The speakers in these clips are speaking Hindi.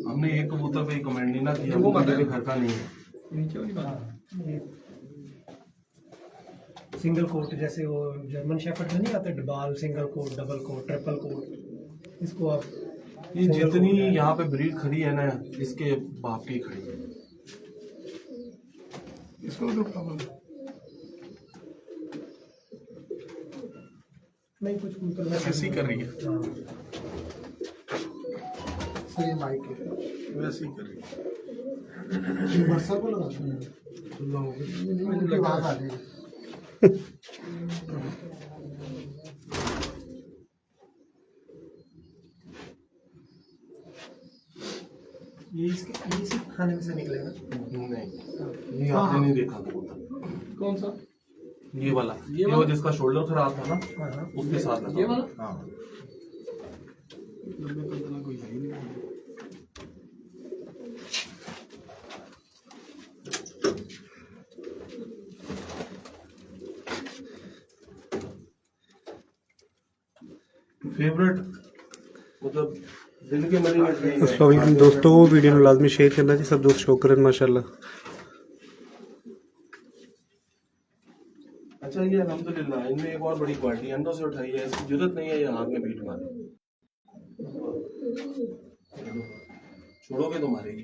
हमने एक कबूतर पे कमेंट नहीं ना किया, वो मेरे घर का नहीं है। सिंगल कोट जैसे वो जर्मन शेफर्ड में नहीं आते double, single quote, double quote, triple quote, इसको आप ये जितनी यहाँ पे ब्रीड खड़ी है ना, इसके बाप की खड़ी है। इसको तो प्रॉब्लम नहीं, कुछ कबूतर वैसे ऐसी कर रही है, हाँ। सही माइक है, वैसे ही कर रही है। बरसा को लगा आवाज आ रही है। ये इसके खाने में से निकलेगा। नहीं, ये आपने नहीं देखा कबूतर। कौन सा? ये वाला, ये वो जिसका शोल्डर खराब था ना, हाँ। उसके साथ लगा। ये वाला? हाँ। कोई है ही नहीं। फेवरेट मतलब दिल के मरी में यही है। अस्सलाम दोस्तों, वीडियो में लाजमी शेयर करना जी, सब दोस्त शो करें माशाल्लाह। अच्छा, ये अल्हम्दुलिल्लाह इनमें एक और बड़ी क्वालिटी अंडों से उठाई है, इसकी जरूरत नहीं है ये हाथ में बीट मारे। छोड़ोगे तो मारेगी।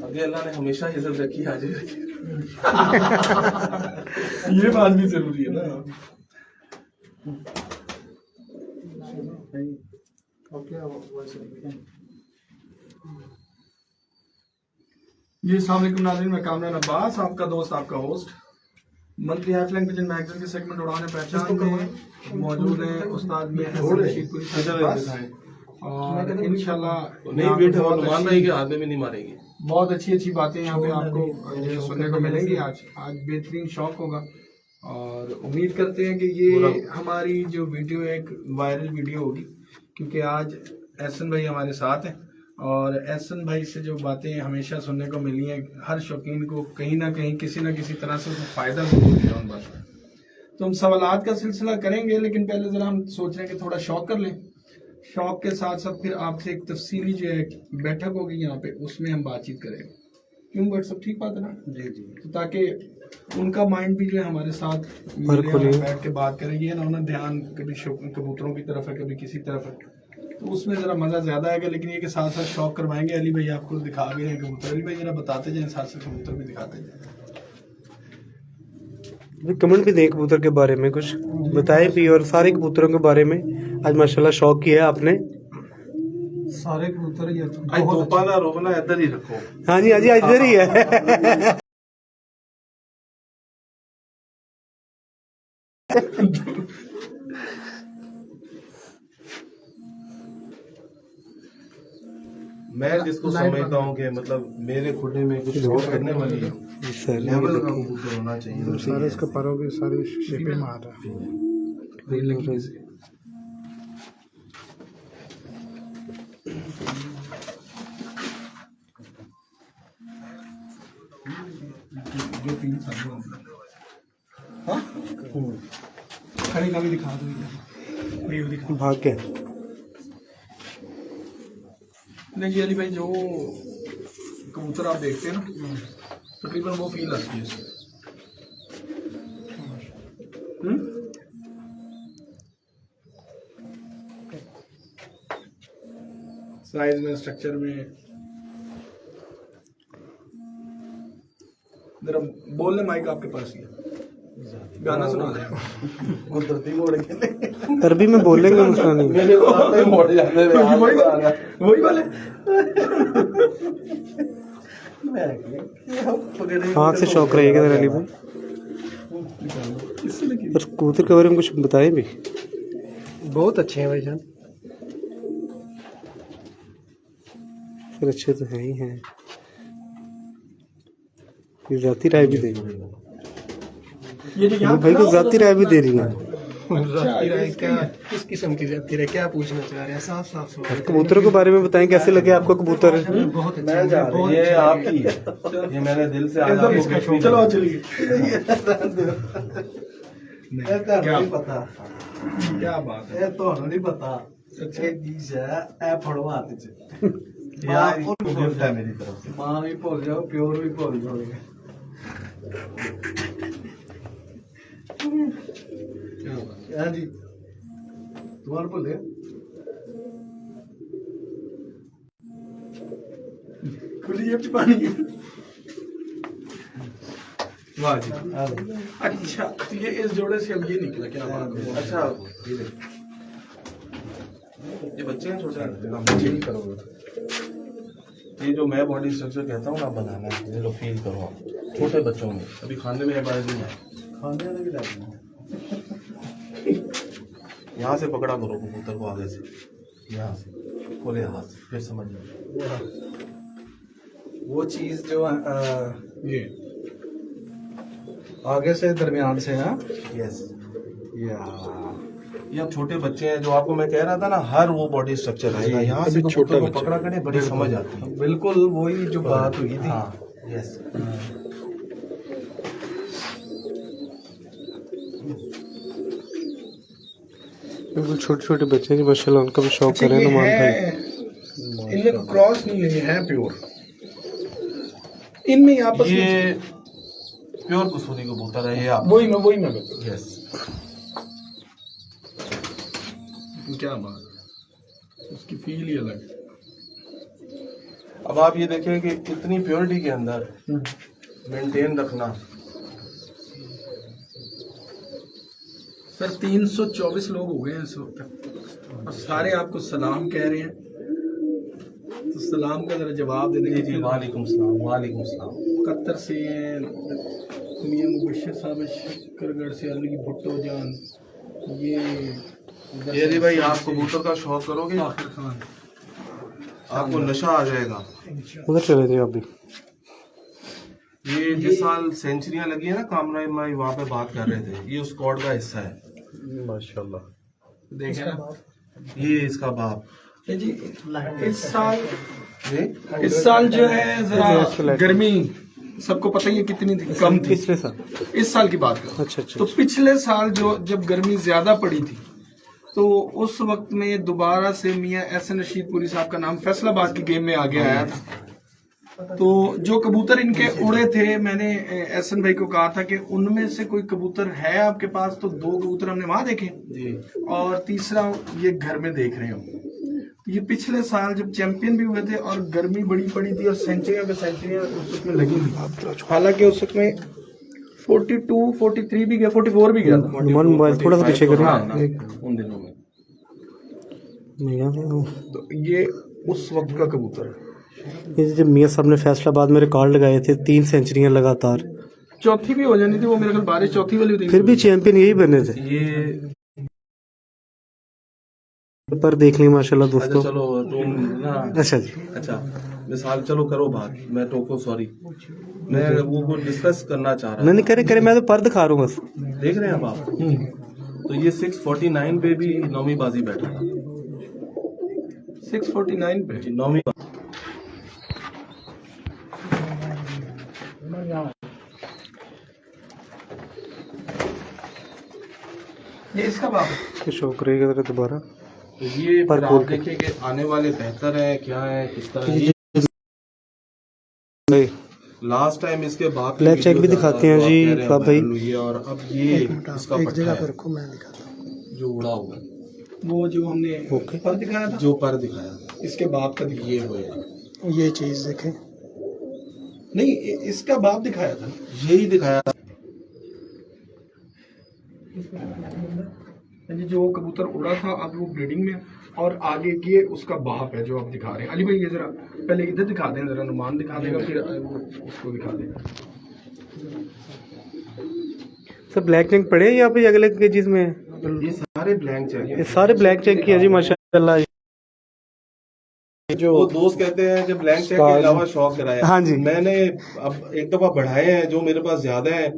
अभी अल्लाह ने हमेशा इज्जत रखी, आज ही रखी। ये बात भी जरूरी है ना। जी अस्सलाम वालेकुम नाज़रीन, मैं कामरान अब्बास, आपका दोस्त, आपका होस्ट। मंथली हाइफलाइन पिजन मैगजीन के सेगमेंट उड़ाने पहचान में मौजूद है उस्ताद मियां हसन रशीदपुरी साहब के पास। और इंशाल्लाह नहीं बेटा, मान रही कि हाथ में भी नहीं मारेगी। बहुत अच्छी अच्छी बातें यहाँ पे आपको जो सुनने को मिलेंगी। आज बेहतरीन शौक होगा और उम्मीद करते हैं कि ये हमारी जो वीडियो है एक वायरल वीडियो होगी, क्योंकि आज एहसन भाई हमारे साथ हैं और एहसन भाई से जो बातें हमेशा सुनने को मिली हैं, हर शौकीन को कहीं ना कहीं किसी न किसी तरह से उसको फ़ायदा जरूर मिला उन बातों। तो हम सवालात का सिलसिला करेंगे, लेकिन पहले ज़रा हम सोच रहे हैं कि थोड़ा शौक कर लें। शौक के साथ साथ फिर आपसे एक तफसीली जो है बैठक होगी यहाँ पे, उसमें हम बातचीत करेंगे। क्यों बट सब ठीक बात है ना? जी जी। तो ताकि उनका माइंड भी जो है हमारे साथ मिले और बैठ के बात करेंगे ना, उन्हें ध्यान कभी कबूतरों की तरफ है, कभी किसी तरफ है, तो उसमें जरा मजा ज्यादा आएगा। लेकिन ये के साथ साथ शौक करवाएंगे। अली भाई आपको दिखा भी रहे कबूतर, अली भाई जरा बताते जाए, साथ साथ कबूतर भी दिखाते जाए। कमेंट भी दें कबूतर के बारे में, कुछ बताएं भी, और सारे कबूतरों के बारे में आज माशाल्लाह शौक किया है आपने। सारे कबूतर ही आज तोपा ना रोकना, इधर ही रखो। हाँ जी, हाँ जी, इधर ही है। मैं जिसको समझता हूँ कि मतलब मेरे खुडे में कुछ और करने वाली है, लेवल का कबूतर होना चाहिए। सारे इसके परों की सारी शेपें मार रहा है। जो तीन खड़ी का भी दिखा दो, भाग के देखिए अली भाई, जो कबूतर आप देखते हैं ना, तकरीबन वो फील आती है इसमें। साइज में, स्ट्रक्चर में, जरा बोलने माइक आपके पास ही है, गाना सुना दें। कुदरती मोड़ के अरबी में बोलेंगे, मसला नहीं। मेरे वाले मोड़ जाते हैं। वही वाले आँख से शौक रहेगा इधर अली भाई। और कबूतर के बारे में कुछ बताएं भी। बहुत अच्छे हैं भाईजान। फिर अच्छे तो है ही हैं। ये जाती राय भी दे रही है, ये जो भाई को जाती राय भी दे रही है। जाती रहे क्या, किस किस्म की जाती रहे, क्या पूछना चाह रहे हैं? साफ साफ सवाल। कबूतरों के बारे में बताएं, कैसे लगे आपको कबूतर? बहुत अच्छे मैं जा रही हूँ, ये आपकी है, ये मैंने दिल से आज आपको कुछ नहीं चलो कहा। चलिए। क्या नहीं पता, क्या बात है। ये तो नहीं पता। यार गिफ्ट है मेरी तरफ से। माँ भी भूल जाओ, प्योर भी भूल जाओगे। क्या बात है? हाँ जी, तुम्हारा भूल गया? खुली है पानी। वाह जी। अच्छा, तो ये इस जोड़े से अब ये निकला, क्या बात है? अच्छा ये बच्चे हैं छोटे, बच्चे नहीं करोगे। ये जो मैं बॉडी स्ट्रक्चर कहता हूँ ना बनाना है, ये जो फील करो आप छोटे बच्चों में, अभी खाने में एबाइज नहीं है, खाने में भी यहाँ से पकड़ा करो कबूतर को, आगे से यहाँ से खोले हाथ से, फिर समझ लो वो चीज जो ये आगे से दरमियान से है। यस। या ये अब छोटे बच्चे हैं, जो आपको मैं कह रहा था ना, हर वो बॉडी स्ट्रक्चर रहेगा, यहाँ से कबूतर को पकड़ा करें, बड़ी समझ आती है। बिल्कुल वही जो बात हुई थी। हाँ यस। बिल्कुल छोटे छोटे बच्चे हैं माशाल्लाह, उनका भी शौक करें तो मान भाई। इनमें कोई क्रॉस नहीं लिए हैं, प्योर। इनमें आपस में ये प्योर कसूरी कबूतर है ये आप। वही मैं बता। यस। क्या बात है, उसकी फील ही अलग है। अब आप ये देखें कि कितनी प्योरिटी के अंदर मेंटेन रखना। सर 324 लोग हो गए हैं इस वक्त तक, और सारे आपको सलाम कह रहे हैं, तो सलाम का जरा जवाब दे जी देंगे। जी, वालेकुम सलाम, वालेकुम सलाम। कतर से हैं, मियां मुबशर साहब शकरगढ़ से, अली भुट्टो जान, ये रे भाई, आप कबूतर का शौक करोगे आखिर खान। आपको नशा आ जाएगा। उधर चले थे आप भी। ये जिस साल सेंचुरियां लगी है ना, कामरा भाई वहाँ पे बात कर रहे थे, ये उस स्क्वाड का हिस्सा है माशाल्लाह। देखें ना, ये इसका बाप। ये जी ये इस साल जो है जरा गर्मी सबको पता ही है कितनी थी, कम थी। पिछले साल। इस साल की बात कर। अच्छा अच्छा। तो पिछले साल जब गर्मी ज्यादा पड़ी थी, तो उस वक्त में दोबारा से मियां एहसन रशीदपुरी साहब का नाम फैसलाबाद की गेम में आगे आया था। तो जो कबूतर इनके उड़े थे, मैंने एहसन भाई को कहा था कि उनमें से कोई कबूतर है आपके पास, तो 2 कबूतर हमने वहां देखे जी। और तीसरा ये घर में देख रहे हो। तो ये पिछले साल जब चैंपियन भी हुए थे और गर्मी बड़ी पड़ी थी और सेंचुरियां उस वक्त में लगी थी, हालांकि उस वक्त में 42, 43 भी गया, 44 भी गया था। मोबाइल थोड़ा सा पीछे करें। हाँ, उन दिनों में तो ये उस वक्त का कबूतर है। ये जब मियां साहब ने फैसलाबाद में रिकॉर्ड लगाए थे 3 सेंचुरियां लगातार, चौथी भी हो जानी थी वो, मेरे ख्याल बारिश चौथी वाली थी। फिर भी चैंपियन यही बने थे। ये पर देख ली माशाल्लाह अच्छा दोस्तों। चलो तुम ना, अच्छा जी। अच्छा मिसाल, चलो करो बात, मैं टोको, सॉरी मैं वो डिस्कस करना चाह रहा नहीं करे करे, मैं तो पर दिखा रहा हूँ बस। था। देख रहे हैं अब आप, तो ये 649 पे भी नौवीं बाजी बैठा था। 649 पे जी, नौवीं ये इसका बाप। इसके शौक रहेगा जरा दोबारा। तो ये पर फिर आप खोल के। देखिए कि आने वाले बेहतर है क्या है, किस तरह है। नहीं, लास्ट टाइम इसके बाप की ब्लैक चेक वीडियो भी दिखाते हैं तो आप जी, कह रहे हैं साहब भाई। वायरल हुई है, और अब ये इसका पट्टा है जो उड़ा हुआ है, वो जो हमने ओके। पर दिखाया था, जो पर दिखाया इसके बाप का दिखाया। ये हुए, ये चीज देखें, नहीं इसका बाप दिखाया था। यही दिखाया था। ये जो कबूतर उड़ा था अब वो ब्रीडिंग में, और आगे ये उसका बाप है जो आप दिखा रहे हैं। अली भाई ये जरा पहले इधर दिखा दें, जरा नुमान दिखा देगा, फिर वो उसको दिखा देगा। सब ब्लैक चेक पड़े हैं यहाँ पे अगले केजीज में? ये सारे ब्लैंक ये चाहिए। सारे ब्लैक चेक किया जी माशाल्लाह। वो दोस्त कहते हैं कि ब्लैंक चेक के अलावा शौक कराया। हाँ जी। मैंने अब एक दफा बढ़ाए हैं जो मेरे पास ज्यादा है,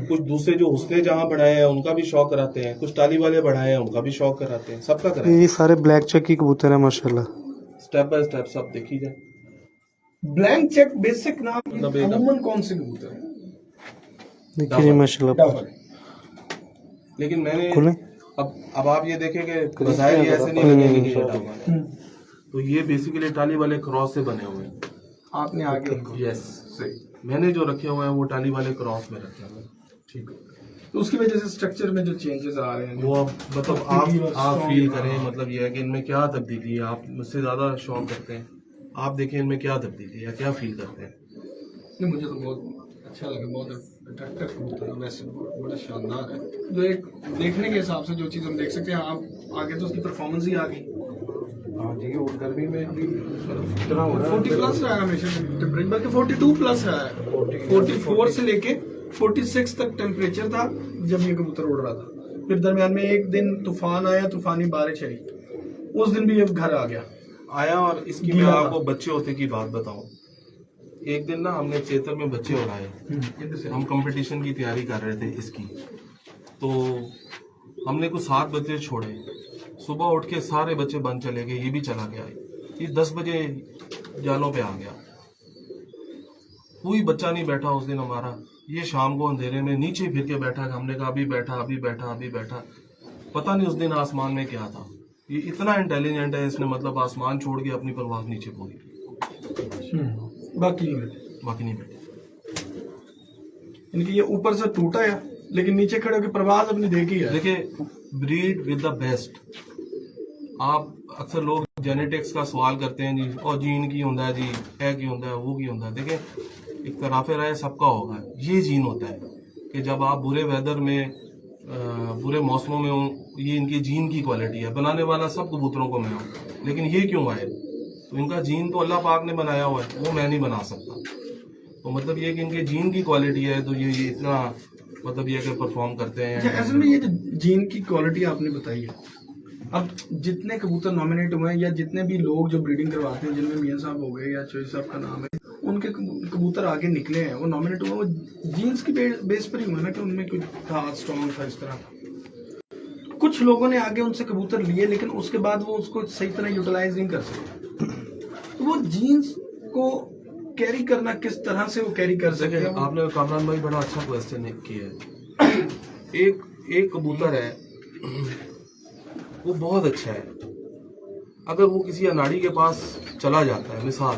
कुछ दूसरे जो हुस्ते जहाँ बढ़ाए हैं उनका भी शौक कराते हैं, कुछ टाली वाले बढ़ाए हैं उनका भी शौक कराते हैं, सबका कराए। ये सारे ब्लैक चेक की कबूतर है माशाल्लाह। स्टेप बाय स्टेप सब देखी जाए। ब्लैंक चेक बेसिक नाम मतलब एक- अमूमन कौन से कबूतर है? देखिए जी माशाल्लाह। डबल। लेकिन मैंने खोलें। अब आप ये देखें कि बजाय ये ऐसे नहीं लगेंगे कि कटा हुआ है। तो ये बेसिकली इटाली वाले क्रॉस से बने हुए हैं। आपने आगे उनको यस, सही, मैंने जो रखे हुए हैं वो इटाली वाले क्रॉस में रखे हुए हैं। ठीक है। तो उसकी वजह से स्ट्रक्चर में जो चेंजेस आ रहे हैं वो अब मतलब आप फील करें, मतलब ये है कि इनमें क्या तब्दीली है। आप मुझसे ज़्यादा शौक करते हैं, आप देखें इनमें क्या तब्दीली है, क्या फील करते हैं। नहीं, मुझे तो बहुत अच्छा लगा, बहुत अट्रैक्टिव कबूतर है, वैसे बड़ा शानदार है। जो एक देखने के हिसाब से जो चीज़ हम देख सकते हैं, आप आगे तो उसकी परफॉर्मेंस ही आ गई। हाँ जी, और गर्मी में भी इतना हो रहा 40 प्लस रहा है हमेशा टेम्परेचर, बल्कि 42 प्लस रहा है। 44 से लेके 46 तक टेम्परेचर था जब ये कबूतर उड़ रहा था। फिर दरमियान में एक दिन तूफान आया, तूफानी बारिश आई, उस दिन भी ये घर आ गया। आया। और इसकी मैं आपको बच्चे होते की बात बताऊं। एक दिन ना हमने चेतर में बच्चे उड़ाए, हम कंपटीशन की तैयारी कर रहे थे इसकी। तो हमने कुछ 7 बजे छोड़े, सुबह उठ के सारे बच्चे बंद चले गए, ये भी चला गया। ये 10 बजे जालों पे आ गया, कोई बच्चा नहीं बैठा उस दिन हमारा। ये शाम को अंधेरे में नीचे फिर के बैठा, हमने कहा अभी बैठा अभी बैठा अभी बैठा। पता नहीं उस दिन आसमान में क्या था। ये इतना इंटेलिजेंट है, इसने मतलब आसमान छोड़ के अपनी परवाज़ नीचे पूरी, बाकी नहीं बैठे। इनकी ये ऊपर से टूटा है, लेकिन नीचे खड़े होकर प्रवास अपनी देखी है। देखिए, ब्रीड विद द बेस्ट। आप अक्सर लोग जेनेटिक्स का सवाल करते हैं जी, और जीन की होता है जी, है की होता है, वो की होता है। देखिए, एक तराफे राय सबका होगा। ये जीन होता है कि जब आप बुरे वेदर में, बुरे मौसमों में हो, ये इनकी जीन की क्वालिटी है। बनाने वाला सब कबूतरों को मैं हूँ, लेकिन ये क्यों आए? तो इनका जीन तो अल्लाह पाक ने बनाया हुआ है, वो मैं नहीं बना सकता। तो मतलब ये कि इनके जीन की क्वालिटी है, तो ये इतना मतलब ये कि परफॉर्म करते हैं। असल में ये जो जीन की क्वालिटी आपने बताई है, अब जितने कबूतर नॉमिनेट हुए हैं या जितने भी लोग जो ब्रीडिंग करवाते हैं, जिनमें मियां साहब हो गए या चोई साहब का नाम है, उनके कबूतर आगे निकले हैं, वो नॉमिनेट हुए, वो जीन्स की बेस पर ही हुआ ना कि उनमें कुछ था, स्ट्रॉन्ग था, इस तरह। कुछ लोगों ने आगे उनसे कबूतर लिए, लेकिन उसके बाद वो उसको सही तरह यूटिलाइज नहीं कर सके। तो वो जीन्स को कैरी करना किस तरह से वो कैरी कर सके? आपने कामरान भाई बड़ा अच्छा क्वेश्चन किया है। एक कबूतर है, वो बहुत अच्छा है। अगर वो किसी अनाड़ी के पास चला जाता है मिसाल,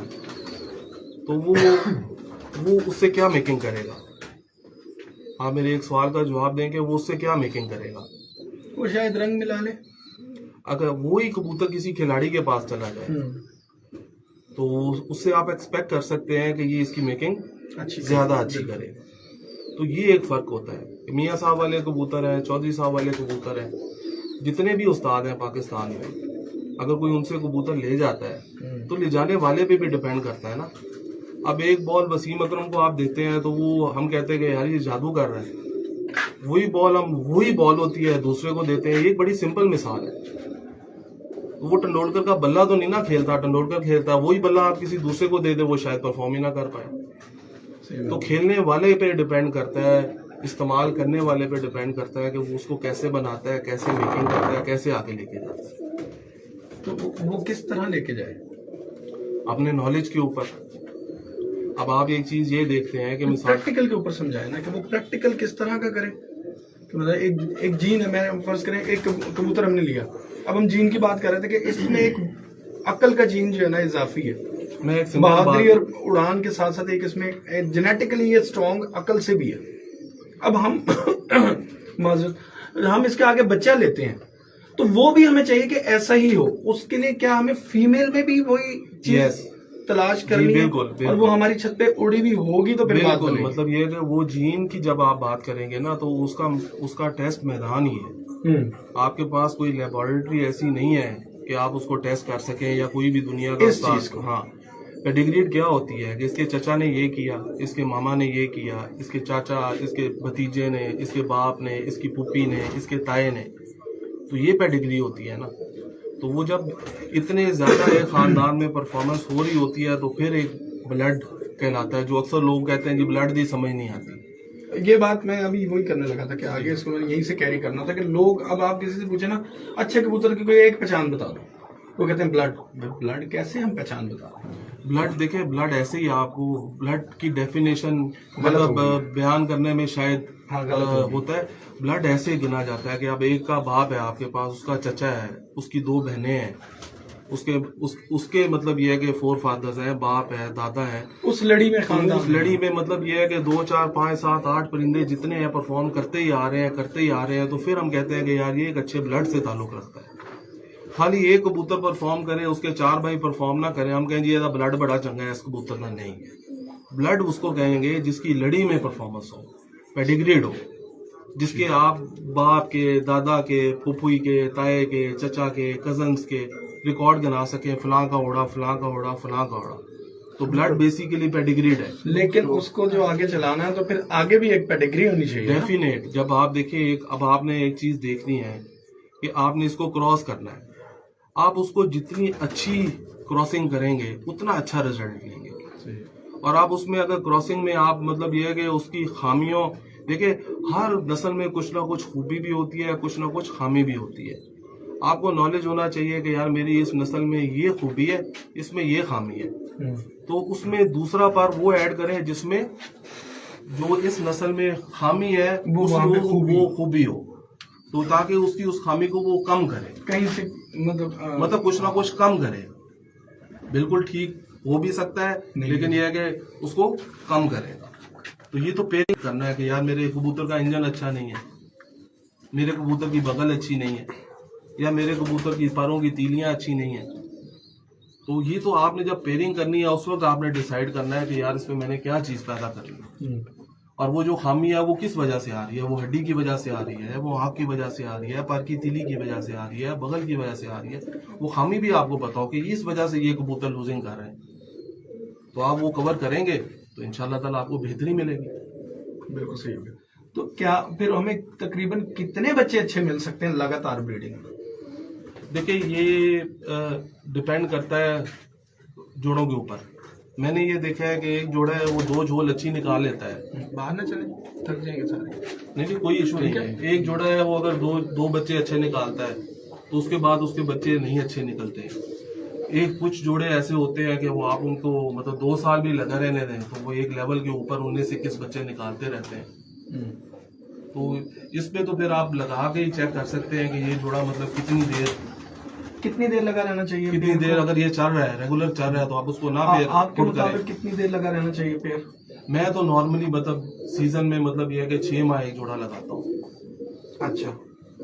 तो वो उससे क्या मेकिंग करेगा? आप मेरे एक सवाल का जवाब देंगे, वो उससे क्या मेकिंग करेगा? वो शायद रंग मिला ले। अगर वो ही कबूतर किसी खिलाड़ी के पास चला जाए, तो उससे आप एक्सपेक्ट कर सकते हैं कि ये इसकी मेकिंग ज्यादा अच्छी करेगा। तो ये एक फर्क होता है। मियां साहब वाले कबूतर है, चौधरी साहब वाले कबूतर है, जितने भी उस्ताद हैं पाकिस्तान में, अगर कोई उनसे कबूतर ले जाता है तो ले जाने वाले पे भी डिपेंड करता है ना। अब एक बॉल वसीम अकरम को आप देते हैं, तो वो हम कहते हैं कि यार ये जादू कर रहा है। वही बॉल होती है दूसरे को देते हैं। ये एक बड़ी सिंपल मिसाल है। वो टंडोलकर का बल्ला तो नहीं ना खेलता, टंडोलकर खेलता, वही बल्ला आप किसी दूसरे को दे दे, वो शायद परफॉर्म ही ना कर पाए। तो खेलने वाले पे डिपेंड करता है, इस्तेमाल करने वाले पे डिपेंड करता है कि वो उसको कैसे बनाता है, कैसे मेकिंग करता है, कैसे आगे लेके जाता है। तो वो किस तरह लेके जाए? अपने नॉलेज के ऊपर। अब आप एक चीज ये देखते हैं कि प्रैक्टिकल के ऊपर समझाए ना, कि वो प्रैक्टिकल किस तरह का करे। कि मतलब एक जीन है, मैं फर्ज करें एक कबूतर हमने लिया, अब हम जीन की बात कर रहे थे कि इसमें एक अक्ल का जीन जो है ना इजाफी है। मैं एक बहादुरी और उड़ान के साथ साथ एक इसमें जेनेटिकली ये स्ट्रॉन्ग अकल से भी है। अब हम इसके आगे बच्चा लेते हैं, तो वो भी हमें चाहिए कि ऐसा ही हो। उसके लिए क्या हमें फीमेल में भी वही चीज तलाश करनी है? बिल्कुल। और वो हमारी छत पे उड़ी भी होगी तो फिर बात बनेगी। मतलब ये कि वो जीन की जब आप बात करेंगे ना, तो उसका टेस्ट मैदान ही है। आपके पास कोई लेबोरेटरी ऐसी नहीं है कि आप उसको टेस्ट कर सकें, या कोई भी दुनिया का इस चीज को। हाँ, पेडिग्री क्या होती है कि इसके चचा ने ये किया, इसके मामा ने ये किया, इसके चाचा, इसके भतीजे ने, इसके बाप ने, इसकी पुप्पी ने, इसके ताए ने, तो ये पेडिग्री होती है ना। तो वो जब इतने ज्यादा एक खानदान में परफॉर्मेंस हो रही होती है, तो फिर एक ब्लड कहलाता है, जो अक्सर लोग कहते हैं कि ब्लड दी समझ नहीं आती। ये बात मैं अभी वही करने लगा था कि आगे इसको मैंने यहीं से कैरी करना था कि लोग, अब आप किसी से पूछे ना अच्छे कबूतर की कोई एक पहचान बता दो, वो कहते हैं ब्लड। ब्लड कैसे हम पहचान बता दें? ब्लड देखिए, ब्लड ऐसे ही आपको ब्लड की डेफिनेशन मतलब बयान करने में शायद होता है। ब्लड ऐसे गिना जाता है कि अब एक का बाप है आपके पास, उसका चचा है, उसकी 2 बहनें हैं, उसके मतलब ये है कि 4 फादर्स हैं, बाप है, दादा है। उस लड़ी में खानदान, उस लड़ी में मतलब ये है कि 2 4 5 7 8 परिंदे जितने हैं परफॉर्म करते ही आ रहे हैं, तो फिर हम कहते हैं कि यार ये एक अच्छे ब्लड से ताल्लुक रखता है। खाली एक कबूतर परफॉर्म करे, उसके 4 भाई परफॉर्म ना करें, हम कहेंगे ये ब्लड बड़ा चंगा है इस कबूतर का, नहीं। ब्लड उसको कहेंगे जिसकी लड़ी में परफॉर्मेंस हो, पेडिग्रीड हो, जिसके आप बाप के, दादा के, फुफुई के, ताए के, चचा के, कजन्स के रिकॉर्ड गिना सके, फलां का ओढ़ा, फलां का ओढ़ा, फलां का ओढ़ा। तो ब्लड बेसिकली पेडिग्रीड है। लेकिन उसको जो आगे चलाना है तो फिर आगे भी एक पेडिग्री होनी चाहिए। डेफिनेट। जब आप देखिए, अब आपने एक चीज देखनी है कि आपने इसको क्रॉस करना है, आप उसको जितनी अच्छी क्रॉसिंग करेंगे उतना अच्छा रिजल्ट लेंगे। और आप उसमें अगर क्रॉसिंग में आप मतलब ये है कि उसकी खामियों, देखिए हर नस्ल में कुछ ना कुछ खूबी भी होती है, कुछ ना कुछ खामी भी होती है। आपको नॉलेज होना चाहिए कि यार मेरी इस नस्ल में ये खूबी है, इसमें ये खामी है, तो उसमें दूसरा पार वो ऐड करें जिसमें जो इस नस्ल में खामी है वो खूबी हो, तो ताकि उसकी उस खामी को वो कम करे, कहीं से मतलब कुछ ना कुछ कम करे। बिल्कुल ठीक हो भी सकता है, लेकिन यह है कि उसको कम करेगा। तो ये तो पेयरिंग करना है कि यार मेरे कबूतर का इंजन अच्छा नहीं है, मेरे कबूतर की बगल अच्छी नहीं है, या मेरे कबूतर की पैरों की तीलियां अच्छी नहीं है। तो ये तो आपने जब पेयरिंग करनी है उस वक्त आपने डिसाइड करना है कि यार इसमें मैंने क्या चीज पैदा करनी है, और वो जो खामी है वो किस वजह से आ रही है। वो हड्डी की वजह से आ रही है, वो आँख की वजह से आ रही है, पैर की तीली की वजह से आ रही है, बगल की वजह से आ रही है। वो खामी भी आपको पता हो कि इस वजह से ये कबूतर लूजिंग कर रहे हैं, तो आप वो कवर करेंगे तो इंशाल्लाह ताला आपको बेहतरी मिलेगी। बिल्कुल सही हो गया। तो क्या फिर हमें तकरीबन कितने बच्चे अच्छे मिल सकते हैं लगातार ब्रीडिंग में? देखिए ये डिपेंड करता है जोड़ों के ऊपर। मैंने ये देखा है कि एक जोड़ा है वो 2 झोल अच्छी निकाल लेता है, बाहर ना चले, थक जाएंगे सारे। नहीं कोई इशू नहीं है। एक जोड़ा है वो अगर दो बच्चे अच्छे निकालता है तो उसके बाद उसके बच्चे नहीं अच्छे निकलते। एक कुछ जोड़े ऐसे होते हैं कि वो आप उनको मतलब 2 साल भी लगा रहने दें तो वो एक लेवल के ऊपर 19-21 बच्चे निकालते रहते हैं। तो इसमें तो फिर आप लगा के ही चेक कर सकते हैं कि ये जोड़ा मतलब कितनी देर लगा रहना चाहिए, कितनी देर अगर ये चल रहा है, रेगुलर चल रहा है, तो आप उसको ना पेयर आपके मुताबिक कितनी देर लगा रहना चाहिए पेयर? मैं तो नॉर्मली मतलब सीजन में मतलब ये है कि 6 माह एक जोड़ा लगाता हूँ। अच्छा,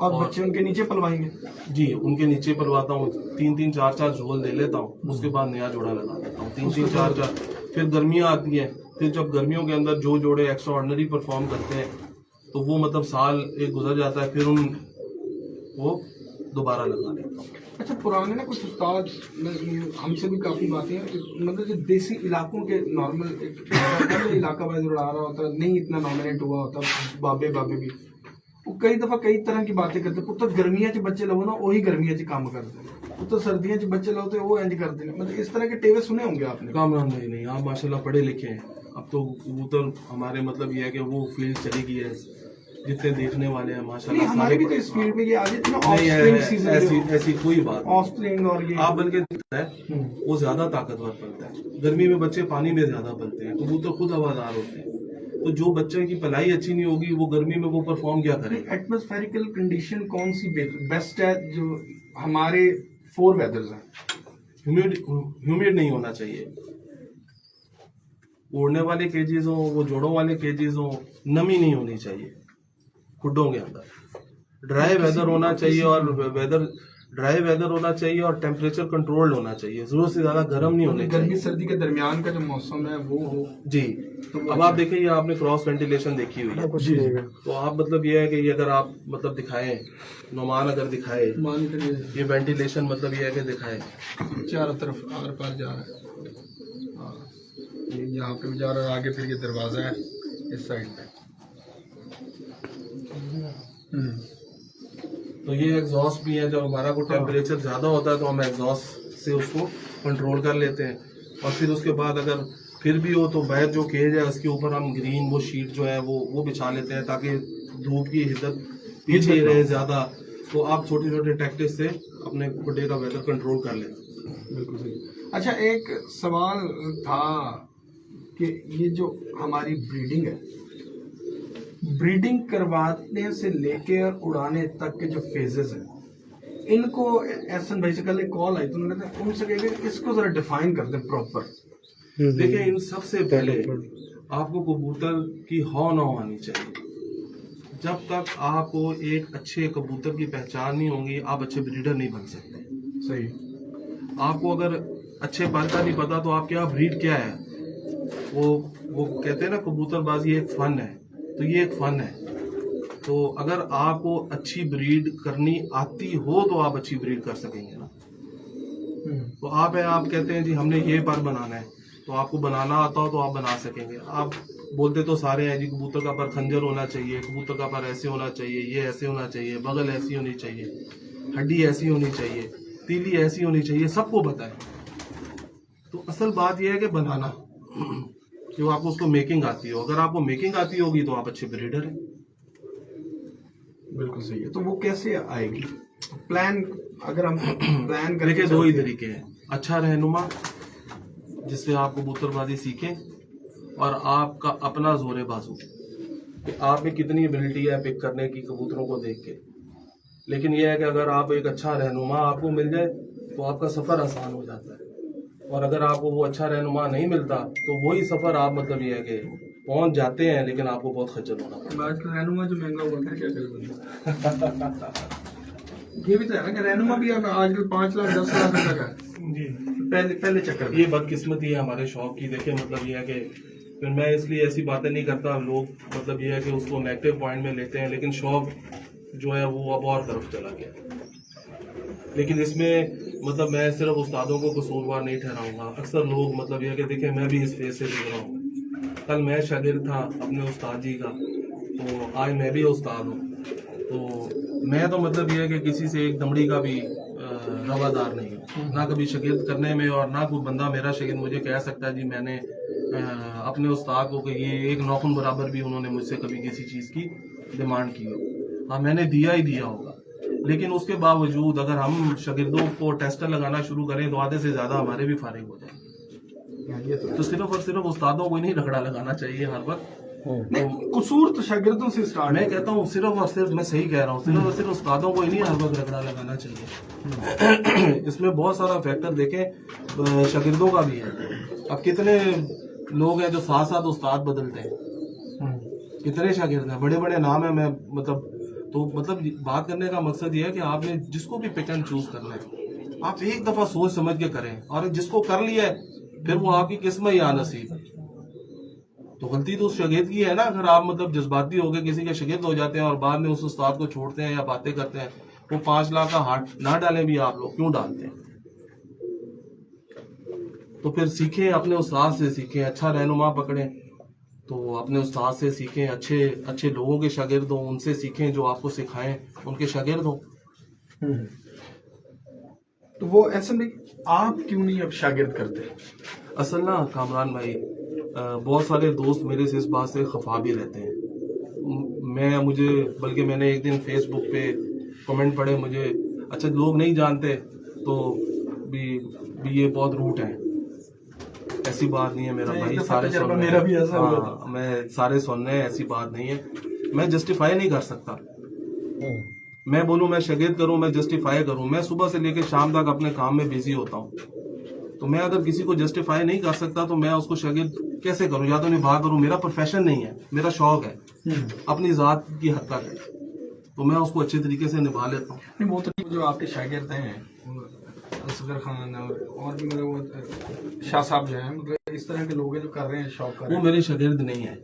और बच्चे उनके नीचे पलवाएंगे? जी, उनके नीचे पलवाता हूँ, 3-3 4-4 झोल दे लेता हूँ, उसके बाद नया जोड़ा लगा देता हूँ, 3-3 4-4। फिर गर्मियाँ आती हैं, फिर जब गर्मियों के अंदर जो जोड़े एक्स्ट्रा ऑर्डिनरी परफॉर्म करते हैं तो वो मतलब साल एक गुजर जाता है, फिर वो दोबारा लगा देता हूँ। अच्छा, पुराने ना कुछ उस्ताद हमसे भी काफी बातें हैं, मतलब जो देसी इलाकों के नॉर्मल इलाका वाइज उड़ा रहा होता, नहीं इतना नॉमिनेट हुआ होता, बाबे भी वो कई दफा कई तरह की बातें करते। पुत्र गर्मियां च बच्चे लो ना वही गर्मियां च काम करते हैं, पुत्र सर्दियां च बच्चे लो तो वो इंज करते हैं। मतलब इस तरह के टेवे सुने होंगे आपने? कामरान नहीं, आप माशाल्लाह पढ़े लिखे हैं। अब तो कबूतर हमारे मतलब ये है कि वो फील्ड चली गई है, जितने देखने वाले हैं माशाल्लाह हमारे भी तो इस फील्ड में ये आज इतना ऐसी कोई बात ऑस्प्रिंग और ये आप बल्कि है वो ज्यादा ताकतवर पलता है। गर्मी में बच्चे पानी में ज्यादा पलते हैं, कबूतर खुद हवादार होते हैं, तो जो बच्चे की पलाई अच्छी नहीं होगी वो गर्मी में वो परफॉर्म क्या करेगा? एटमॉस्फेरिकल कंडीशन कौन सी बेस्ट है जो हमारे 4 वेदर्स हैं? ह्यूमिड नहीं होना चाहिए, उड़ने वाले केजेस हो, वो जोड़ों वाले केजेस हो, नमी नहीं होनी चाहिए खुड्डों के अंदर। ड्राई वेदर होना चाहिए, और ड्राई वेदर होना चाहिए और टेम्परेचर कंट्रोल्ड होना चाहिए, जरूरत से ज्यादा गर्म नहीं होने चाहिए। गर्मी सर्दी के दरमियान का जो मौसम है वो हो जी। तो अब आप देखिए, आपने क्रॉस वेंटिलेशन देखी हुई है, तो आप मतलब ये है कि ये अगर आप मतलब दिखाएं, नुमान अगर दिखाए ये वेंटिलेशन मतलब ये है कि दिखाए चारों तरफ आर पार जा रहा है, यहाँ पे जा रहा है, आगे फिर ये दरवाजा है इस साइड पे। तो ये एग्जॉस्ट भी है, जब हमारा को टेम्परेचर ज्यादा होता है तो हम एग्जॉस्ट से उसको कंट्रोल कर लेते हैं। और फिर उसके बाद अगर फिर भी हो तो बाहर जो केज है उसके ऊपर हम ग्रीन वो शीट जो है वो बिछा लेते हैं ताकि धूप की हिद्दत पीछे ही रहे ज्यादा। तो आप छोटे छोटे टैक्टिस से अपने खुडे का वेदर कंट्रोल कर लें। बिल्कुल सही। अच्छा, एक सवाल था कि ये जो हमारी ब्रीडिंग है, ब्रीडिंग करवाने से लेकर उड़ाने तक के जो फेजेस हैं, इनको एहसन भाई से कल एक कॉल आई तो उन्होंने कहा उनसे कहा कि इसको जरा डिफाइन कर दें प्रॉपर। देखिए, इन सबसे पहले आपको कबूतर की हौ न आनी चाहिए। जब तक आपको एक अच्छे कबूतर की पहचान नहीं होगी, आप अच्छे ब्रीडर नहीं बन सकते। सही। आपको अगर अच्छे पर का नहीं पता तो आप क्या ब्रीड क्या है, वो कहते हैं ना कबूतरबाजी एक फन है, तो ये एक फन है। तो अगर आपको अच्छी ब्रीड करनी आती हो तो आप अच्छी ब्रीड कर सकेंगे ना। तो आप कहते हैं जी हमने ये पर बनाना है, तो आपको बनाना आता हो तो आप बना सकेंगे। आप बोलते तो सारे हैं जी कबूतर का पर खंजर होना चाहिए, कबूतर का पर ऐसे होना चाहिए, ये ऐसे होना चाहिए, बगल ऐसी होनी चाहिए, हड्डी ऐसी होनी चाहिए, तीली ऐसी होनी चाहिए, सबको पता है। तो असल बात यह है कि बनाना, कि आपको उसको मेकिंग आती हो। अगर आपको मेकिंग आती होगी तो आप अच्छे ब्रीडर हैं। बिल्कुल सही है। तो वो कैसे आएगी प्लान, अगर हम प्लान करें? देखिए, दो ही तरीके हैं। अच्छा रहनुमा जिससे आप कबूतरबाजी सीखें, और आपका अपना जोरे बाजू कि आप में कितनी एबिलिटी है पिक करने की कबूतरों को देख के। लेकिन यह है कि अगर आप एक अच्छा रहनुमा आपको मिल जाए तो आपका सफ़र आसान हो जाता है, और अगर आपको वो अच्छा रहनुमा नहीं मिलता तो वही सफ़र आप मतलब ये है कि पहुंच जाते हैं लेकिन आपको बहुत खज्जल होना पड़ता है। आजकल रहनुमा जो महंगा हुआ है, क्या करें? ये भी तो है ना कि रहनुमा भी आजकल 5 लाख 10 लाख रुपए का है। पहले चक्कर ये बदकिस्मती है हमारे शौक की। देखिए, मतलब ये है कि फिर मैं इसलिए ऐसी बातें नहीं करता, लोग मतलब ये है कि उसको नेगेटिव पॉइंट में लेते हैं, लेकिन शौक जो है वो अब और तरफ चला गया। लेकिन इसमें मतलब मैं सिर्फ उस्तादों को कसूरवार नहीं ठहराऊंगा। अक्सर लोग मतलब ये है कि देखिए, मैं भी इस फेज से गुजरा हूँ। कल मैं शागिर्द था अपने उस्ताद जी का, तो आज मैं भी उस्ताद हूँ। तो मैं तो मतलब ये है कि किसी से एक दमड़ी का भी रवादार नहीं हूँ, ना कभी शागिर्द करने में, और ना कोई बंदा मेरा शागिर्द मुझे कह सकता है जी मैंने अपने उस्ताद को कि ये एक नौखुन बराबर भी उन्होंने मुझसे कभी किसी चीज़ की डिमांड की हो। हाँ, मैंने दिया ही दिया होगा, लेकिन उसके बावजूद अगर हम शागिर्दों को टेस्टर लगाना शुरू करें तो आधे से ज़्यादा हमारे भी फारिग हो जाएंगे। तो सिर्फ और सिर्फ उस्तादों को ही नहीं रगड़ा लगाना चाहिए हर वक्त। कसूर तो शागिर्दों से स्टार्ट। मैं कहता हूँ सिर्फ और सिर्फ, मैं सही कह रहा हूँ, सिर्फ और सिर्फ उस्तादों को ही नहीं हर वक्त रगड़ा लगाना चाहिए। इसमें बहुत सारा फैक्टर देखें, शागिर्दों का भी है। अब कितने लोग हैं जो साथ साथ उस्ताद बदलते हैं, कितने शागिर्द हैं, बड़े बड़े नाम है। मैं मतलब बात करने का मकसद ये है कि आपने जिसको भी पिक एंड चूज करना है, आप एक दफा सोच समझ के करें, और जिसको कर लिया है फिर वो आपकी किस्मत या नसीब है। तो गलती तो उस शागिर्द की है ना। अगर आप मतलब जज्बाती होकर किसी के शागिर्द हो जाते हैं और बाद में उस उस्ताद को छोड़ते हैं या बातें करते हैं, वो 5 लाख का हाथ ना डालें भी आप लोग क्यों डालते हैं? तो फिर सीखें, अपने उस्ताद से सीखें, अच्छा रहनुमा पकड़ें तो अपने उस्ताद से सीखें, अच्छे लोगों के शागिर्द हों, उनसे सीखें, जो आपको सिखाएं उनके शागिर्द हों। तो वो ऐसा नहीं, आप क्यों नहीं अब शागिर्द करते? असल ना कामरान भाई, बहुत सारे दोस्त मेरे से इस बात से खफा भी रहते हैं। बल्कि मैंने एक दिन फेसबुक पे कमेंट पढ़े, मुझे अच्छा लोग नहीं जानते तो भी ये बहुत रूट है। ऐसी बात नहीं है मेरा भाई, सारे सुन रहे हैं। हाँ, मैं सारे सुन रहे हैं, ऐसी बात नहीं है। मैं जस्टिफाई नहीं कर सकता। मैं बोलूं मैं शागिर्द करूं, मैं जस्टिफाई करूं, मैं सुबह से लेकर शाम तक अपने काम में बिजी होता हूं। तो मैं अगर किसी को जस्टिफाई नहीं कर सकता तो मैं उसको शागिर्द कैसे करूं? या तो निभा करूं। मेरा प्रोफेशन नहीं है, मेरा शौक है, अपनी जात की हद तक है, तो मैं उसको अच्छे तरीके से निभा लेता हूँ। नहीं, वो तो जो आपके शागिर्द हैं, असगर खान और भी मतलब शाह साहब जो हैं, मतलब इस तरह के लोग हैं जो कर रहे हैं, शौक कर रहे हैं, वो मेरे शागिर्द नहीं है।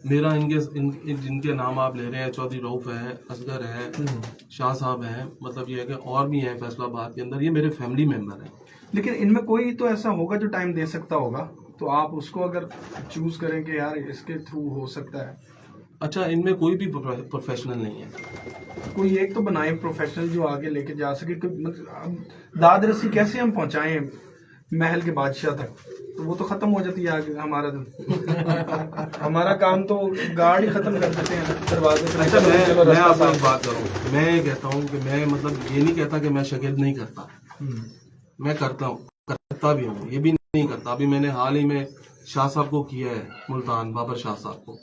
मेरा जिनके नाम आप ले रहे हैं, चौधरी रऊफ है, असगर है, शाह साहब हैं, मतलब ये है कि और भी हैं फैसलाबाद के अंदर, ये मेरे फैमिली मेंबर हैं। लेकिन इनमें कोई तो ऐसा होगा जो टाइम दे सकता होगा, तो आप उसको अगर चूज करें कि यार इसके थ्रू हो सकता है। अच्छा, इनमें कोई भी प्रोफेशनल नहीं है। कोई एक तो बनाए प्रोफेशनल जो आगे लेके जा सके। मतलब दाद रस्सी कैसे हम पहुंचाएं महल के बादशाह तक, तो वो तो खत्म हो जाती है आगे हमारा हमारा काम तो गार्ड ही खत्म कर देते हैं दरवाजे पे। अच्छा, मैं आपको एक बात करूँ, मैं ये कहता हूँ कि मैं मतलब ये नहीं कहता कि मैं शागिर्द नहीं करता, मैं करता हूँ। करता भी हूँ, ये भी नहीं करता। अभी मैंने हाल ही में शाह साहब को किया है, मुल्तान बाबर शाह साहब को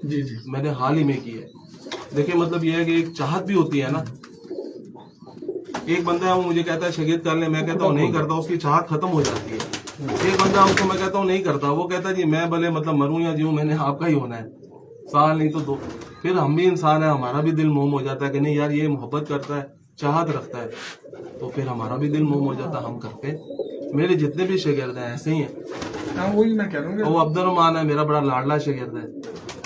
जी जी मैंने हाल ही में किया है। देखिए मतलब ये है कि एक चाहत भी होती है ना। एक बंदा है वो मुझे कहता है शहीद कर ले, मैं कहता हूँ नहीं करता, उसकी चाहत खत्म हो जाती है। एक बंदा उसको मैं कहता हूँ नहीं करता, वो कहता है जी मैं भले मतलब मरूं या जीऊं मैंने आपका ही होना है, साल नहीं तो दो। फिर हम भी इंसान है, हमारा भी दिल मोम हो जाता है कि नहीं यार ये मोहब्बत करता है, चाहत रखता है, तो फिर हमारा भी दिल मोम हो जाता है, हम करते हैं। मेरे जितने भी शागिर्द हैं ऐसे ही हैं। हाँ वही मैं कह रहा हूँ वो अब्दुल है मेरा बड़ा लाडला शागिर्द है।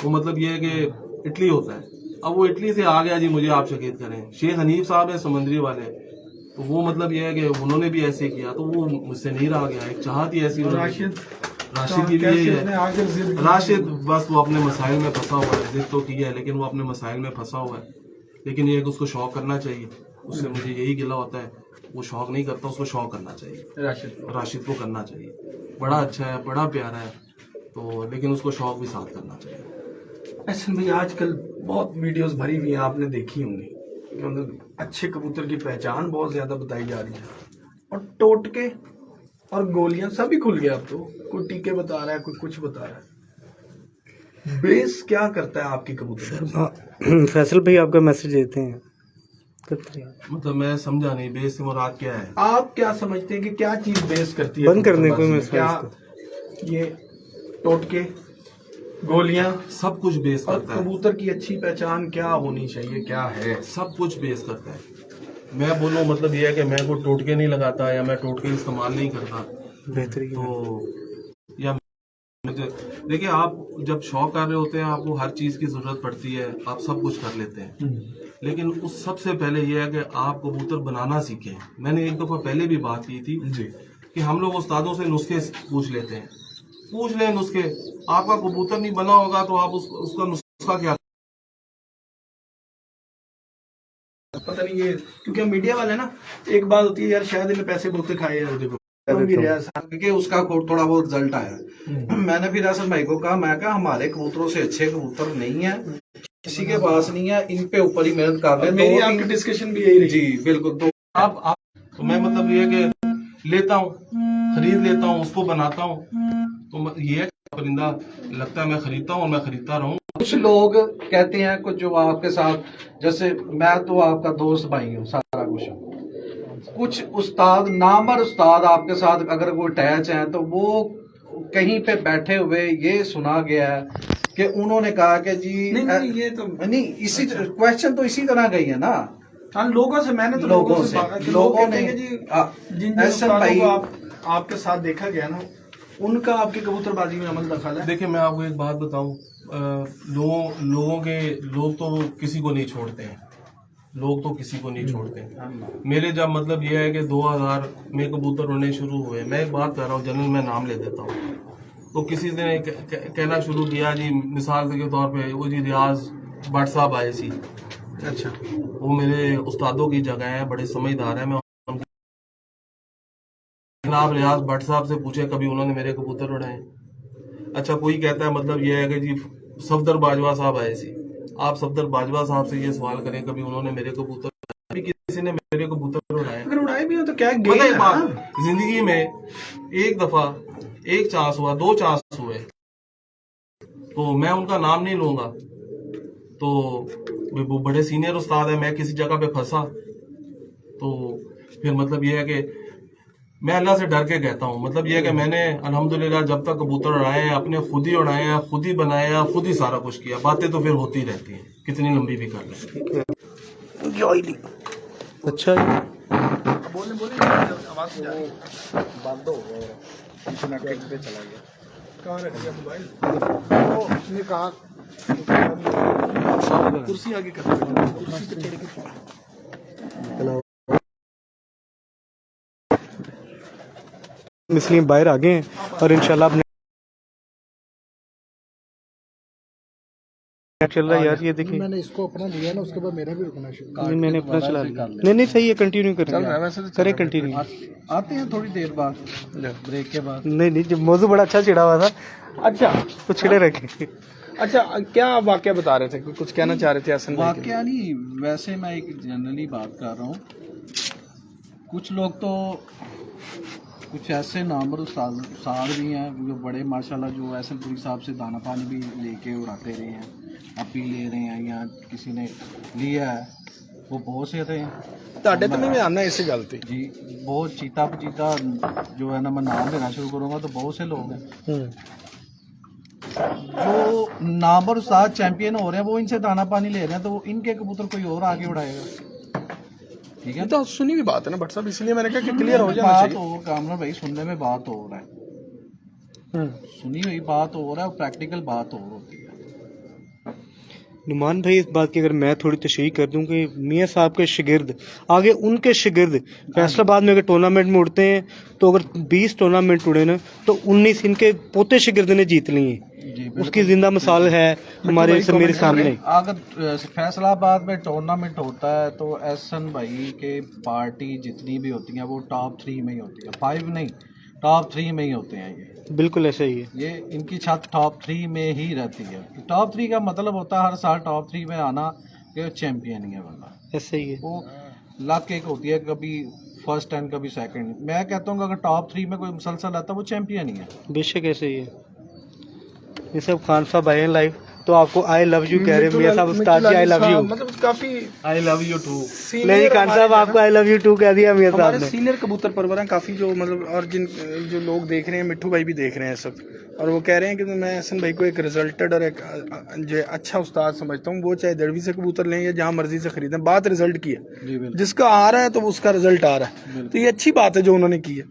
वो मतलब ये है कि इटली होता है, अब वो इटली से आ गया जी मुझे आप शहीद करें। शेख हनीफ साहब है समंदरी वाले, तो वो मतलब ये है कि उन्होंने भी ऐसे किया, तो वो मुझसे नहीं रहा गया। एक चाहत ही ऐसी राशिद की भी यही है। राशिद बस वो अपने मसाइल में फंसा हुआ है, जिद तो की है लेकिन वो अपने मसाइल में फंसा हुआ है। लेकिन ये कि उसको शौक करना चाहिए, उससे मुझे यही गिला होता है। वो शौक नहीं करता, उसको शौक करना चाहिए, राशिद को करना चाहिए। बड़ा अच्छा है, बड़ा प्यारा है, तो लेकिन उसको शौक भी साथ करना चाहिए। ऐसे भाई आजकल बहुत वीडियोस भरी हुई हैं, आपने देखी होंगी, मतलब अच्छे कबूतर की पहचान बहुत ज्यादा बताई जा रही है और टोटके और गोलियां सभी खुल गया। अब तो कोई टीके बता रहा है, कोई कुछ बता रहा है। बेस क्या करता है आपकी कबूतर? फैसल भाई आपका मैसेज देते हैं। मतलब मैं समझा नहीं बेस से मुराद क्या है। आप क्या समझते हैं कि क्या चीज बेस करती है बंद करने को कबूतरबाजी? मैसेज क्या ये टोटके गोलियां सब कुछ बेस और करता है, कबूतर की अच्छी पहचान क्या होनी चाहिए, क्या है? सब कुछ बेस करता है। मैं बोलूँ मतलब ये है कि मैं कोई टोटके नहीं लगाता या मैं टोटके इस्तेमाल नहीं करता, बेहतरीन तो या मुझे देखिए आप जब शौक कर रहे होते हैं आपको हर चीज की जरूरत पड़ती है, आप सब कुछ कर लेते हैं। लेकिन उस सबसे पहले ये है कि आप कबूतर बनाना सीखें। मैंने एक दफा पहले भी बात की थी जी कि हम लोग उस्तादों से नुस्खे पूछ लेते हैं, पूछ लें नुस्खे। आपका कबूतर नहीं बना होगा तो आप उसका नुस्खा क्या? पता नहीं ये क्योंकि हम मीडिया वाले ना, एक बात होती है यार शायद इन्हें पैसे बहुत खाए हैं देखो कि उसका थोड़ा बहुत रिजल्ट आया। मैंने फिर असद भाई को कहा, मैं कहा हमारे कबूतरों से अच्छे कबूतर नहीं है, किसी के पास नहीं है, इन पे ऊपर ही मेहनत कर रहे। मेरी आपकी डिस्कशन भी यही रही। जी बिल्कुल। तो आप तो मैं मतलब ये कि लेता हूँ, खरीद लेता हूँ, उसको बनाता हूँ, तो ये परिंदा लगता है मैं खरीदता हूँ और मैं खरीदता रहूँ। कुछ लोग कहते हैं कुछ जो आपके साथ, जैसे मैं तो आपका दोस्त भाई हूँ, सारा कुछ हूँ। कुछ उस्ताद नामवर उस्ताद आपके साथ अगर वो अटैच हैं तो वो कहीं पे बैठे हुए ये सुना गया है कि उन्होंने कहा कि जी नहीं ये तो नहीं, इसी क्वेश्चन तो इसी तरह गई है ना। हाँ लोगों से, मैंने तो लोगों से लोगों ने जिन ऐसा भाई आपके साथ देखा गया ना, उनका आपकी कबूतरबाजी में अमल दखल है। देखिए मैं आपको एक बात बताऊं, लोग तो किसी को नहीं छोड़ते हैं, लोग तो किसी को नहीं छोड़ते हैं। मेरे जब मतलब ये है कि 2000 में कबूतर उड़ने शुरू हुए, मैं एक बात कर रहा हूँ जनरल, मैं नाम ले देता हूँ, तो किसी ने कहना शुरू किया जी, मिसाल के तौर पे वो जी रियाज भट्ट साहब आए सी। अच्छा वो मेरे उस्तादों की जगह है, बड़े समझदार है। मैं आप रियाज भट्ट साहब से पूछे कभी उन्होंने मेरे कबूतर उड़ाए? अच्छा कोई कहता है मतलब ये है कि जी सफदर बाजवा साहब आए सी, आप सफदर बाजवा साहब से ये सवाल करें कभी उन्होंने मेरे कबूतर, कभी किसी ने मेरे कबूतर उड़ाए? अगर उड़ाए भी हो तो क्या पता है बात, जिंदगी में एक दफा एक चांस हुआ, 2 चांस हुए, तो मैं उनका नाम नहीं लूंगा। तो वो बड़े सीनियर उस्ताद है, मैं किसी जगह पे फंसा तो फिर मतलब ये है कि मैं अल्लाह से डर के कहता हूँ, मतलब ये है कि मैंने अल्हम्दुलिल्लाह जब तक कबूतर उड़ाए हैं अपने खुद ही उड़ाए हैं, खुद ही बनाए हैं, खुद ही सारा कुछ किया। बातें तो फिर होती रहती हैं, कितनी लंबी भी कर लें। अच्छा है। बोले आवाज जा रही है, बंद हो गया, इंटरनेट पे चला गया। कहाँ रख दिया मोबाइल? उसने कहा कुर्सी आगे कर, कुर्सी पे चढ़ के इसलिए बाहर आ गए हैं और इंशाल्लाह अपने चल रहा है यार। ये देखिए मैंने इसको अपना लिया ना, उसके बाद मेरा भी रुकना शुरू। नहीं मैंने अपना चला लिया। नहीं सही है, कंटिन्यू करें, करें कंटिन्यू। आते हैं थोड़ी देर बाद ब्रेक के बाद। नहीं जब मौजू बड़ा अच्छा छिड़ा हुआ था। अच्छा तो छिड़े रखे। अच्छा क्या वाकया बता रहे थे, कुछ कहना चाह रहे थे हसन भाई? वाकया नहीं, वैसे मैं एक जनरली बात कर रहा हूँ। कुछ लोग तो कुछ ऐसे नामवर उस्ताद भी हैं जो बड़े माशाल्लाह, जो एहसनपुरी साहब से दाना पानी भी लेके उड़ाते रहे हैं, अपी ले रहे हैं या किसी ने लिया है, वो बहुत से रहे हैं। ਤੁਹਾਡੇ ਤੇ ਵੀ ਆਨਾ ਇਸੇ ਗੱਲ ਤੇ जी बहुत चीता पचीता जो है ना, मैं नाम लेना शुरू करूँगा तो बहुत से लोग हैं जो नामवर उस्ताद चैंपियन हो रहे हैं, वो इनसे दाना पानी ले रहे हैं, तो वो इनके कबूतर कोई और आगे उड़ाएगा। ठीक है, ये तो सुनी हुई बात है ना भट्ट साहब, इसलिए मैंने कहा कि क्लियर हो जाना बात चाहिए। और कामरान भाई, सुनने में बात हो रहा है, सुनी हुई बात हो रहा है, प्रैक्टिकल बात और होती है। नुमान भाई, इस बात की अगर मैं थोड़ी तशरीह कर दूं कि मियाँ साहब के शिगिर्द आगे उनके शिगिर्द फैसलाबाद में अगर टूर्नामेंट में उड़ते हैं तो अगर 20 टूर्नामेंट उड़े ना तो 19 इनके पोते शिगिर्द ने जीत लिए हैं। उसकी जिंदा मिसाल है हमारे मेरे सामने। अगर फैसलाबाद में टूर्नामेंट होता है तो एहसन भाई के पार्टी जितनी भी होती है वो टॉप 3 में ही होती है, 5 नहीं, टॉप 3 में ही होते हैं। ये बिल्कुल ऐसा ही है, ये इनकी छत टॉप 3 में ही रहती है। टॉप 3 का मतलब होता है हर साल टॉप 3 में आना, कि चैंपियन ही है बंदा। ऐसा ही है। वो लक एक होती है, कभी फर्स्ट एंड कभी सेकंड। मैं कहता हूँ अगर टॉप 3 में कोई मुसलसल आता है वो चैंपियन ही है। बेशक ऐसे ही है। ये सब खान साहब आए हैं लाइव तो आपको आई लव यू कह रहे हैं मियां साहब, उस्ताद जी आई लव यू। मतलब काफी आई लव यू टू। नहीं खान साहब आपको आई लव यू टू कह दिया मियां साहब हमारे ने। सीनियर कबूतर परवर हैं काफी, जो मतलब और जो लोग देख रहे हैं, मिट्ठू भाई भी देख रहे हैं सब, और वो कह रहे हैं कि मैं एहसन भाई को एक रिजल्टेड और एक जो अच्छा उस्ताद समझता हूँ। वो चाहे दरवी से कबूतर लें या जहाँ मर्जी से खरीदें, बात रिजल्ट की है। जिसका आ रहा है तो उसका रिजल्ट आ रहा है, तो ये अच्छी बात है जो उन्होंने की है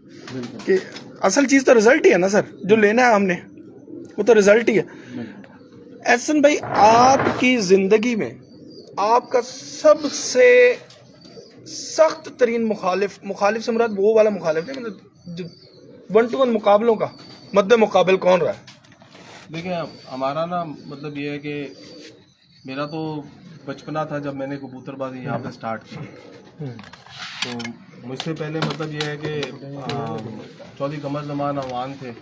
कि असल चीज़ तो रिजल्ट ही है ना सर, जो लेना है हमने वो तो रिजल्ट ही है। एहसन भाई, आपकी जिंदगी में आपका सबसे सख्त तरीन मुखालिफ से मुराद वो वाला मुखालिफ नहीं, मतलब जो 1-to-1 मुकाबलों का मद्दे मुकाबल कौन रहा है? देखिए हमारा ना मतलब ये है कि मेरा तो बचपना था जब मैंने कबूतरबाजी यहाँ पे स्टार्ट की। तो मुझसे पहले मतलब ये है कि चौधरी कमर ज़मान अवान थे,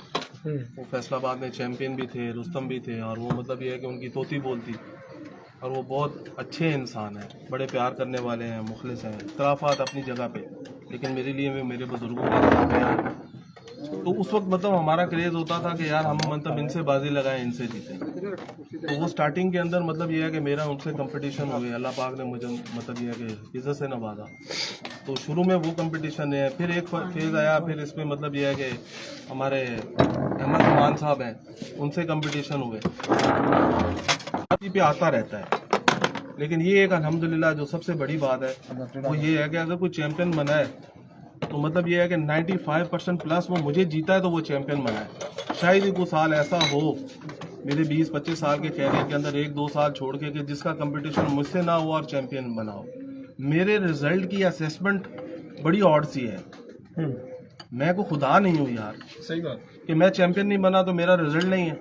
वो फैसलाबाद में चैंपियन भी थे, रुस्तम भी थे, और वो मतलब ये है कि उनकी तोती बोलती, और वो बहुत अच्छे इंसान हैं, बड़े प्यार करने वाले हैं, मुखलिस हैं, इख्तलाफात अपनी जगह पे, लेकिन मेरे लिए भी मेरे बुजुर्गों का इतना प्यार। तो उस वक्त मतलब हमारा क्रेज़ होता था कि यार हम मतलब इनसे बाजी लगाएं, इनसे जीतें। तो वो स्टार्टिंग के अंदर मतलब ये है कि मेरा उनसे कंपटीशन हो गया, अल्लाह पाक ने मुझे मतलब ये है कि इज़्ज़त से नवाजा। तो शुरू में वो कंपटीशन है, फिर एक फेज़ आया, फिर इसमें मतलब ये है कि हमारे अहमद नुमान साहब हैं, उनसे कंपटीशन हुए, बाकी पे आता रहता है। लेकिन ये एक अल्हम्दुलिल्लाह जो सबसे बड़ी बात है वो ये है कि अगर कोई चैंपियन बना है तो मतलब ये है कि 95% प्लस वो मुझे जीता है तो वो चैंपियन बना है। शायद ही कोई साल ऐसा हो मेरे 20-25 साल के कैरियर के अंदर 1-2 साल छोड़ के कि जिसका कंपटीशन मुझसे ना हो और चैंपियन बना हो। मेरे रिजल्ट की असेसमेंट बड़ी ऑड सी है। मैं को खुदा नहीं हूँ यार, सही बात कि मैं चैंपियन नहीं बना तो मेरा रिजल्ट नहीं है।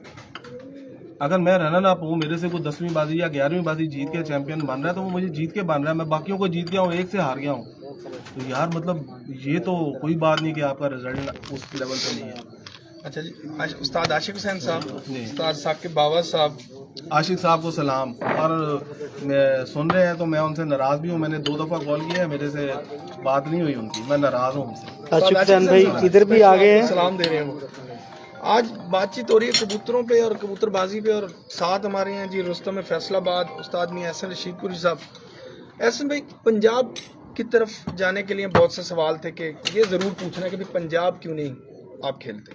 अगर मैं रनर अप हूँ, मेरे से कोई 10वीं बाजी या 11वीं बाजी जीत के चैंपियन बन रहा है तो वो मुझे जीत के बन रहा है, मैं बाकियों को जीत गया हूँ, एक से हार गया हूँ। तो यार मतलब ये तो कोई बात नहीं कि आपका रिजल्ट उस लेवल पे नहीं है। अच्छा जी, उस्ताद आशिक हुसैन साहब, उस्ताद साकिब बावा साहब, आशिक साहब को सलाम। और मैं सुन रहे हैं तो मैं उनसे नाराज़ भी हूँ, मैंने 2 दफ़ा कॉल किया है, मेरे से बात नहीं हुई उनकी, मैं नाराज़ हूँ उनसे। आशिक हुसैन भाई इधर भी आ गए हैं, सलाम दे रहे हैं वो। आज बातचीत हो रही है कबूतरों पे और कबूतरबाजी पे, और साथ हमारे हैं जी रुस्तम फैसलाबाद, उस्ताद मियां एहसन रशीदपुरी साहब। एहसन भाई, पंजाब की तरफ जाने के लिए बहुत से सवाल थे कि ये ज़रूर पूछना कि भाई पंजाब क्यों नहीं आप खेलते?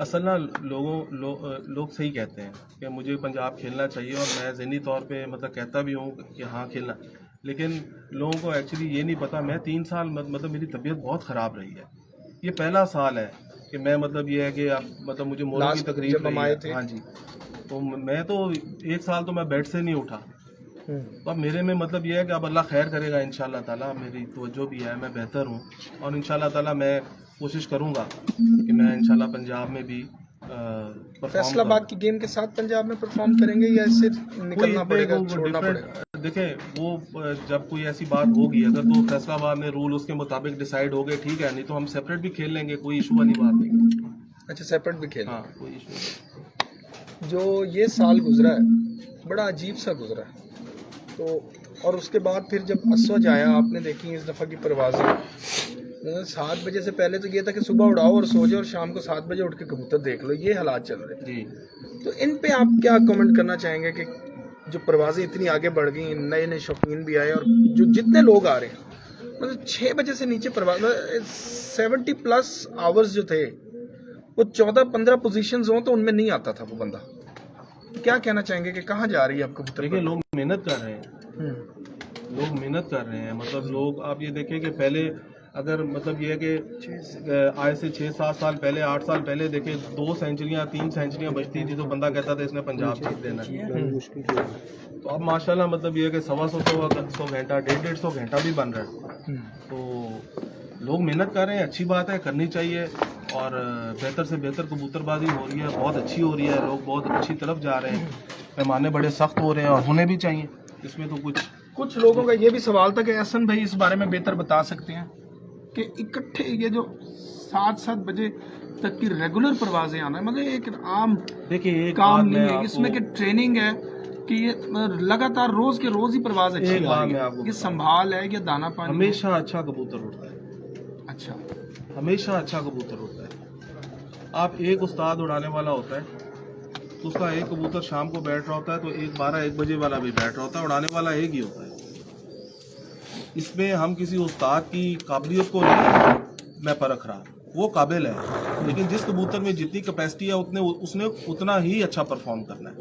असल ना लोग सही कहते हैं कि मुझे पंजाब खेलना चाहिए, और मैं ज़हनी तौर पे मतलब कहता भी हूँ कि हाँ खेलना, लेकिन लोगों को एक्चुअली ये नहीं पता। मैं 3 साल मतलब मेरी तबीयत बहुत ख़राब रही है, ये पहला साल है कि मैं मतलब ये है कि आप मतलब मुझे मोरों की तकलीफ जब हम आए थे। हाँ जी, तो मैं तो 1 साल तो मैं बेड से नहीं उठा। तो अब मेरे में मतलब ये है कि अब अल्लाह खैर करेगा इंशाल्लाह ताला, मेरी तवज्जो भी है, मैं बेहतर हूँ, और इंशाल्लाह ताला मैं कोशिश करूँगा कि मैं इंशाल्लाह पंजाब में भी फैसलाबाद की गेम के साथ पंजाब में परफॉर्म करेंगे या इससे निकलना पड़ेगा, छोड़ना पड़ेगा? देखें वो जब कोई ऐसी बात होगी, अगर तो फैसलाबाद में रूल उसके मुताबिक डिसाइड हो गए ठीक है, नहीं तो हम सेपरेट भी खेल लेंगे, कोई इशू वाली बात नहीं। अच्छा, सेपरेट भी खेल? हाँ, कोई इशू नहीं। जो ये साल गुजरा है बड़ा अजीब सा गुजरा है, तो और उसके बाद फिर जब असवज आया, आपने देखी इस दफ़ा की परवाज़ें, 7 बजे से पहले तो ये था कि सुबह उड़ाओ और सो जाओ और शाम को 7 बजे उठ के कबूतर देख लो, ये हालात चल रहे जी। हैं। तो इन पे आप क्या कमेंट करना चाहेंगे कि जो परवाजें इतनी आगे बढ़ गई, नए नए शौकीन भी आए और जो जितने लोग आ रहे हैं, मतलब 6 बजे से नीचे परवाज 70+ आवर्स जो थे वो 14-15 पोजीशंस हो तो उनमें नहीं आता था वो बंदा। क्या कहना चाहेंगे कि कहाँ जा रही है आपको कबूतर? देखिए लोग मेहनत कर रहे हैं, लोग मेहनत कर रहे हैं। मतलब लोग आप ये देखें कि पहले अगर मतलब ये है कि आज से 6-7 साल पहले, 8 साल पहले देखें 2 सेंचुरियां 3 सेंचुरियां बचती थी तो बंदा कहता था इसने पंजाब जीत देना है। तो अब माशाल्लाह मतलब ये है कि 100 घंटा 150 घंटा भी बन रहा है। तो लोग मेहनत कर रहे हैं, अच्छी बात है, करनी चाहिए। और बेहतर से बेहतर कबूतरबाजी हो रही है, बहुत अच्छी हो रही है, लोग बहुत अच्छी तरफ जा रहे हैं, पैमाने बड़े सख्त हो रहे हैं और होने भी चाहिए। इसमें तो कुछ लोगों का ये भी सवाल था कि एहसन भाई इस बारे में बेहतर बता सकते हैं कि इकट्ठे ये जो 7-7 बजे तक की रेगुलर परवाजें आना, मतलब एक आम देखिए एक काम बात नहीं मैं है, आपको- इसमें कि ट्रेनिंग है कि ये लगातार रोज के रोज ही परवाज अच्छी एक आ बात रही मैं है, आपको ये संभाल है, ये दाना पानी हमेशा अच्छा कबूतर उड़ता है, अच्छा हमेशा अच्छा कबूतर उड़ता है। आप एक उस्ताद उड़ाने वाला होता है तो उसका एक कबूतर शाम को बैठ रहा होता है, तो एक 12-1 बजे वाला भी बैठ रहा होता है, उड़ाने वाला एक ही होता है। इसमें हम किसी उस्ताद की काबिलियत को नहीं मैं परख रहा, वो काबिल है, लेकिन जिस कबूतर में जितनी कैपेसिटी है उसने उतना ही अच्छा परफॉर्म करना है।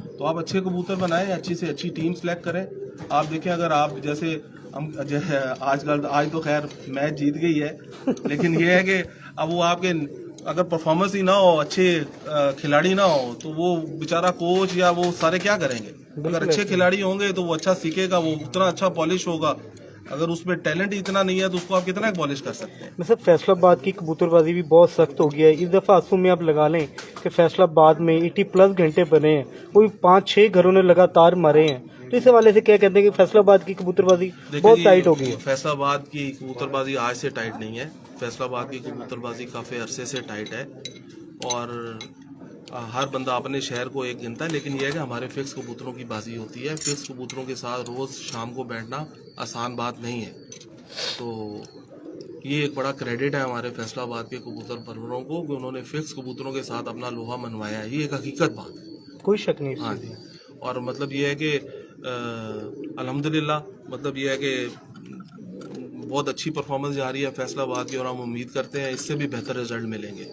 तो आप अच्छे कबूतर बनाएं, अच्छी से अच्छी टीम सेलेक्ट करें। आप देखें अगर आप जैसे हम आजकल आज तो खैर मैच जीत गई है, लेकिन ये है कि अब वो आपके अगर परफॉर्मेंस ही ना हो, अच्छे खिलाड़ी ना हो, तो वो बेचारा कोच या वो सारे क्या करेंगे। अगर अच्छे खिलाड़ी होंगे तो वो अच्छा सीखेगा, वो उतना अच्छा पॉलिश होगा। अगर उसमें टैलेंट ही इतना नहीं है तो उसको आप कितना पॉलिश कर सकते हैं। मतलब फैसलाबाद की कबूतरबाजी भी बहुत सख्त हो गया है। इस दफ़ा आंसू में आप लगा लें कि फैसलाबाद में 80+ घंटे बने हैं, कोई 5-6 घरों ने लगातार मारे हैं। तो इस हवाले से क्या कहते हैं कि फैसलाबाद की कबूतरबाजी बहुत टाइट हो गई है? फैसलाबाद की कबूतरबाजी आज से टाइट नहीं है, फैसलाबाद की कबूतरबाजी काफ़ी अरसे से टाइट है और हर बंदा अपने शहर को एक गिनता है, लेकिन यह है कि हमारे फिक्स कबूतरों की बाजी होती है। फिक्स कबूतरों के साथ रोज़ शाम को बैठना आसान बात नहीं है। तो ये एक बड़ा क्रेडिट है हमारे फैसलाबाद के कबूतर परवरों को कि उन्होंने फिक्स कबूतरों के साथ अपना लोहा मनवाया है। ये एक हकीकत बात है, कोई शक नहीं। हाँ जी। और मतलब ये है कि अल्हम्दुलिल्लाह मतलब ये है कि बहुत अच्छी परफॉर्मेंस जा रही है फैसलाबाद की और हम उम्मीद करते हैं इससे भी बेहतर रिजल्ट मिलेंगे।